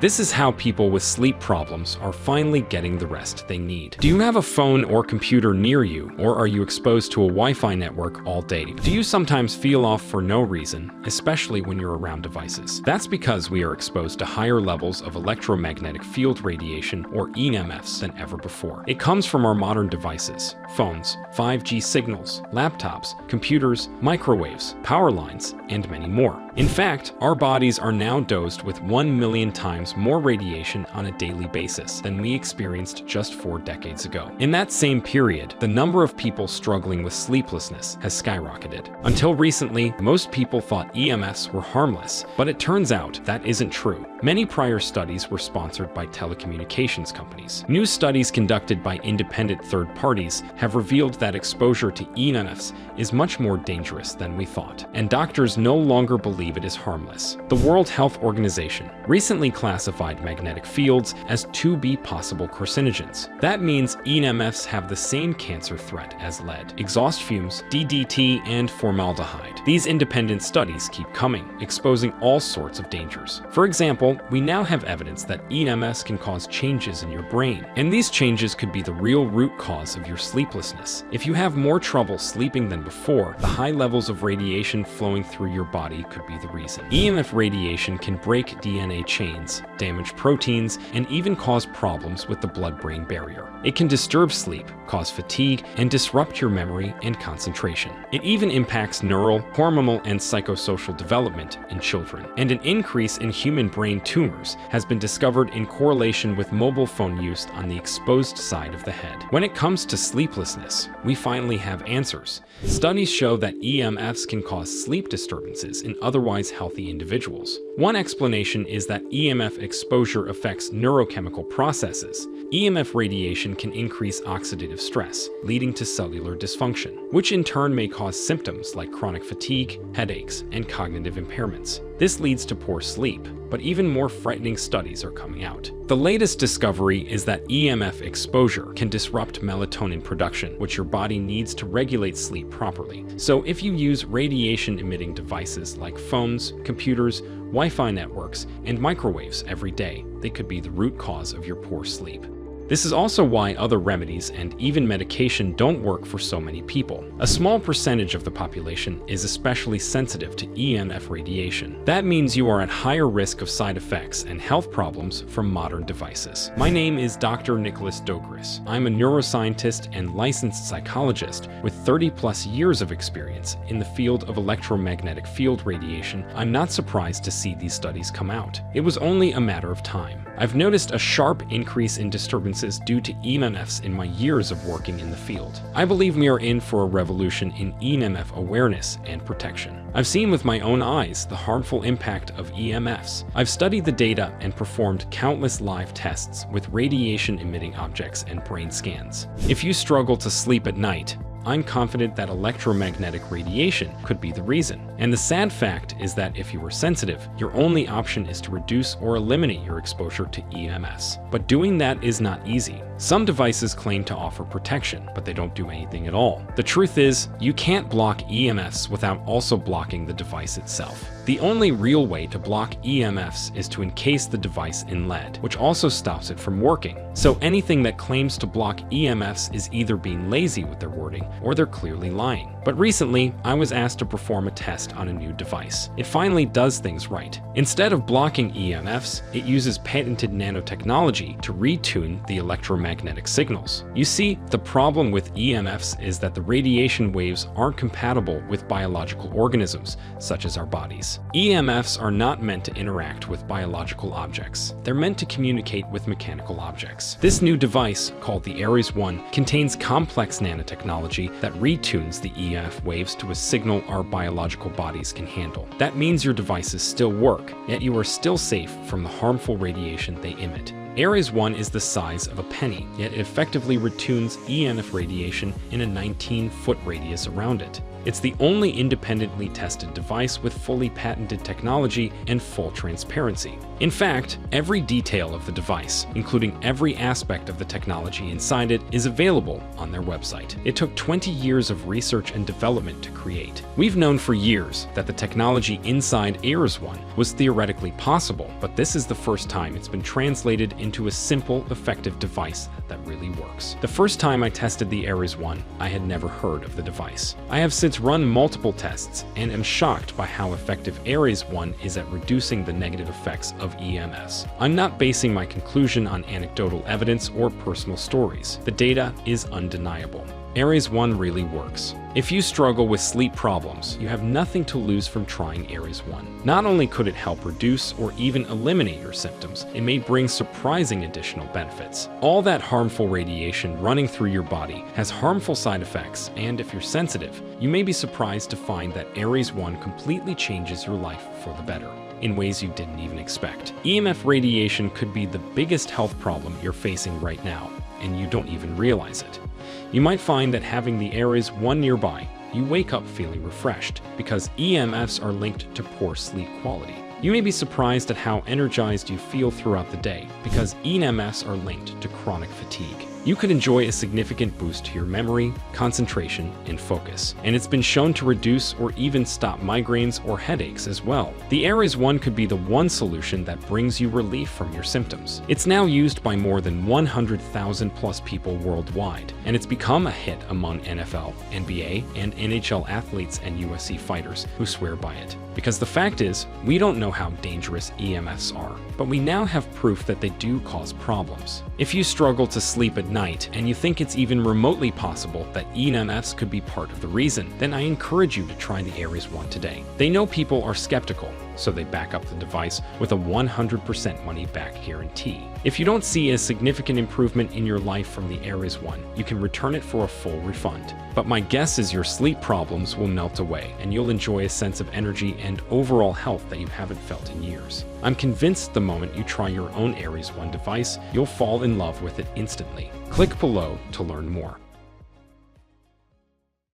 This is how people with sleep problems are finally getting the rest they need. Do you have a phone or computer near you, or are you exposed to a Wi-Fi network all day? Do you sometimes feel off for no reason, especially when you're around devices? That's because we are exposed to higher levels of electromagnetic field radiation, or EMFs, than ever before. It comes from our modern devices, phones, 5G signals, laptops, computers, microwaves, power lines, and many more. In fact, our bodies are now dosed with 1 million times more radiation on a daily basis than we experienced just 4 decades ago. In that same period, the number of people struggling with sleeplessness has skyrocketed. Until recently, most people thought EMFs were harmless, but it turns out that isn't true. Many prior studies were sponsored by telecommunications companies. New studies conducted by independent third parties have revealed that exposure to EMFs is much more dangerous than we thought, and doctors no longer believe it is harmless. The World Health Organization recently classified magnetic fields as 2B possible carcinogens. That means EMFs have the same cancer threat as lead, exhaust fumes, DDT, and formaldehyde. These independent studies keep coming, exposing all sorts of dangers. For example, we now have evidence that EMFs can cause changes in your brain, and these changes could be the real root cause of your sleeplessness. If you have more trouble sleeping than before, the high levels of radiation flowing through your body could be the reason. EMF radiation can break DNA chains, damage proteins, and even cause problems with the blood-brain barrier. It can disturb sleep, cause fatigue, and disrupt your memory and concentration. It even impacts neural, hormonal, and psychosocial development in children. And an increase in human brain tumors has been discovered in correlation with mobile phone use on the exposed side of the head. When it comes to sleeplessness, we finally have answers. Studies show that EMFs can cause sleep disturbances in otherwise healthy individuals. One explanation is that EMF exposure affects neurochemical processes. EMF radiation can increase oxidative stress, leading to cellular dysfunction, which in turn may cause symptoms like chronic fatigue, headaches, and cognitive impairments. This leads to poor sleep, but even more frightening studies are coming out. The latest discovery is that EMF exposure can disrupt melatonin production, which your body needs to regulate sleep properly. So if you use radiation-emitting devices like phones, computers, Wi-Fi networks, and microwaves every day, they could be the root cause of your poor sleep. This is also why other remedies and even medication don't work for so many people. A small percentage of the population is especially sensitive to EMF radiation. That means you are at higher risk of side effects and health problems from modern devices. My name is Dr. Nicholas Doris. I'm a neuroscientist and licensed psychologist with 30+ years of experience in the field of electromagnetic field radiation. I'm not surprised to see these studies come out. It was only a matter of time. I've noticed a sharp increase in disturbances due to EMFs in my years of working in the field. I believe we are in for a revolution in EMF awareness and protection. I've seen with my own eyes the harmful impact of EMFs. I've studied the data and performed countless live tests with radiation-emitting objects and brain scans. If you struggle to sleep at night, I'm confident that electromagnetic radiation could be the reason. And the sad fact is that if you are sensitive, your only option is to reduce or eliminate your exposure to EMFs. But doing that is not easy. Some devices claim to offer protection, but they don't do anything at all. The truth is, you can't block EMFs without also blocking the device itself. The only real way to block EMFs is to encase the device in lead, which also stops it from working. So anything that claims to block EMFs is either being lazy with their wording or they're clearly lying. But recently, I was asked to perform a test on a new device. It finally does things right. Instead of blocking EMFs, it uses patented nanotechnology to retune the electromagnetic signals. You see, the problem with EMFs is that the radiation waves aren't compatible with biological organisms, such as our bodies. EMFs are not meant to interact with biological objects. They're meant to communicate with mechanical objects. This new device, called the Aries One, contains complex nanotechnology that retunes the EMF waves to a signal our biological bodies can handle. That means your devices still work, yet you are still safe from the harmful radiation they emit. Aries One is the size of a penny, yet it effectively retunes EMF radiation in a 19-foot radius around it. It's the only independently tested device with fully patented technology and full transparency. In fact, every detail of the device, including every aspect of the technology inside it, is available on their website. It took 20 years of research and development to create. We've known for years that the technology inside Aries One was theoretically possible, but this is the first time it's been translated into a simple, effective device that really works. The first time I tested the Aries One, I had never heard of the device. I have since run multiple tests and am shocked by how effective Aries One is at reducing the negative effects of EMFs. I'm not basing my conclusion on anecdotal evidence or personal stories. The data is undeniable. Aries One really works. If you struggle with sleep problems, you have nothing to lose from trying Aries One. Not only could it help reduce or even eliminate your symptoms, it may bring surprising additional benefits. All that harmful radiation running through your body has harmful side effects, and if you're sensitive, you may be surprised to find that Aries One completely changes your life for the better in ways you didn't even expect. EMF radiation could be the biggest health problem you're facing right now, and you don't even realize it. You might find that having the Aries One nearby, you wake up feeling refreshed because EMFs are linked to poor sleep quality. You may be surprised at how energized you feel throughout the day because EMFs are linked to chronic fatigue. You could enjoy a significant boost to your memory, concentration, and focus, and it's been shown to reduce or even stop migraines or headaches as well. The Aries One could be the one solution that brings you relief from your symptoms. It's now used by more than 100,000 plus people worldwide, and it's become a hit among NFL, NBA, and NHL athletes and UFC fighters who swear by it. Because the fact is, we don't know how dangerous EMFs are, but we now have proof that they do cause problems. If you struggle to sleep at night and you think it's even remotely possible that EMFs could be part of the reason, then I encourage you to try the Aries One today. They know people are skeptical, so they back up the device with a 100% money-back guarantee. If you don't see a significant improvement in your life from the Aries One, you can return it for a full refund. But my guess is your sleep problems will melt away and you'll enjoy a sense of energy and overall health that you haven't felt in years. I'm convinced the moment you try your own Aries One device, you'll fall in love with it instantly. Click below to learn more.